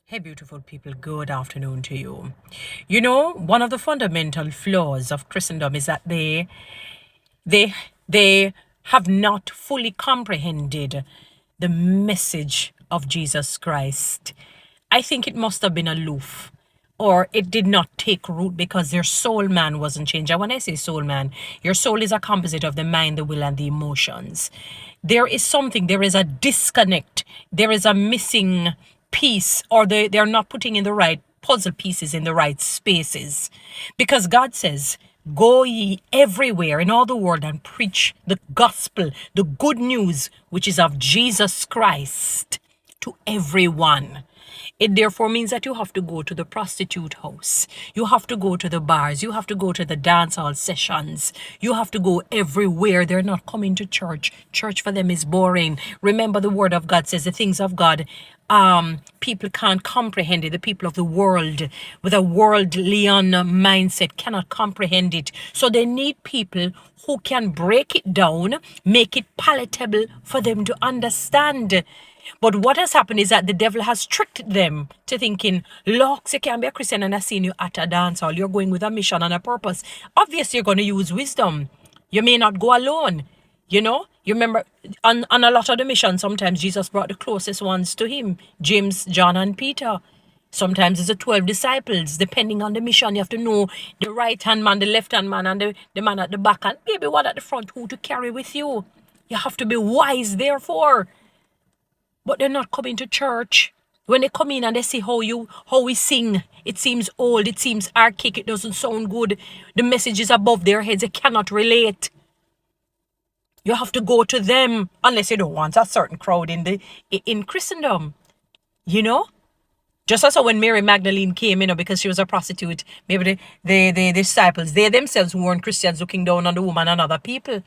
Hey, beautiful people, good afternoon to you. You know, one of the fundamental flaws of Christendom is that they they have not fully comprehended the message of Jesus Christ. I think it must have been aloof, or it did not take root because their soul man wasn't changed. And when I say soul man, your soul is a composite of the mind, the will, and the emotions. There is something, there is a disconnect, there is a missing piece, or they're not putting in the right puzzle pieces in the right spaces. Because God says, go ye everywhere in all the world and preach the gospel, the good news, which is of Jesus Christ, to everyone. It therefore means that you have to go to the prostitute house. You have to go to the bars. You have to go to the dance hall sessions. You have to go everywhere. They're not coming to church. Church for them is boring. Remember, the word of God says the things of God, people can't comprehend it. The people of the world with a worldly mindset cannot comprehend it. So they need people who can break it down, make it palatable for them to understand. But what has happened is that the devil has tricked them to thinking, look, you can be a Christian and I seen you at a dance hall. You're going with a mission and a purpose. Obviously, you're going to use wisdom. You may not go alone. You know, you remember on a lot of the missions, sometimes Jesus brought the closest ones to him, James, John, and Peter. Sometimes it's the 12 disciples, depending on the mission. You have to know the right-hand man, the left-hand man, and the man at the back, and maybe one at the front who to carry with you. You have to be wise, therefore. But they're not coming to church. When they come in and they see how we sing, it seems old, it seems archaic, it doesn't sound good. The message is above their heads, they cannot relate. You have to go to them unless you don't want a certain crowd in Christendom. You know? Just as when Mary Magdalene came, because she was a prostitute, maybe the disciples, they themselves who weren't Christians, looking down on the woman and other people.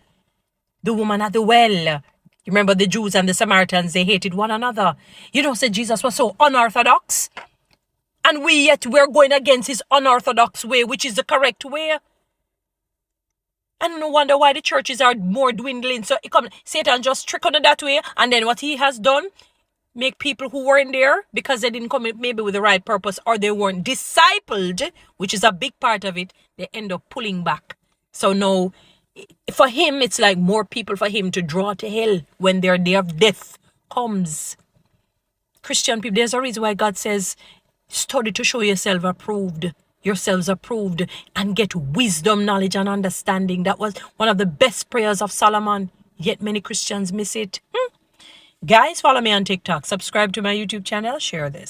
The woman at the well. You remember the Jews and the Samaritans, they hated one another. Said Jesus was so unorthodox. And we're going against his unorthodox way, which is the correct way. And no wonder why the churches are more dwindling. So Satan just trick on it that way. And then what he has done, make people who weren't there, because they didn't come maybe with the right purpose, or they weren't discipled, which is a big part of it, they end up pulling back. So now, for him, it's like more people for him to draw to hell when their day of death comes. Christian people, there's a reason why God says, study to show yourselves approved, and get wisdom, knowledge, and understanding. That was one of the best prayers of Solomon, yet many Christians miss it. Guys, follow me on TikTok, subscribe to my YouTube channel, share this.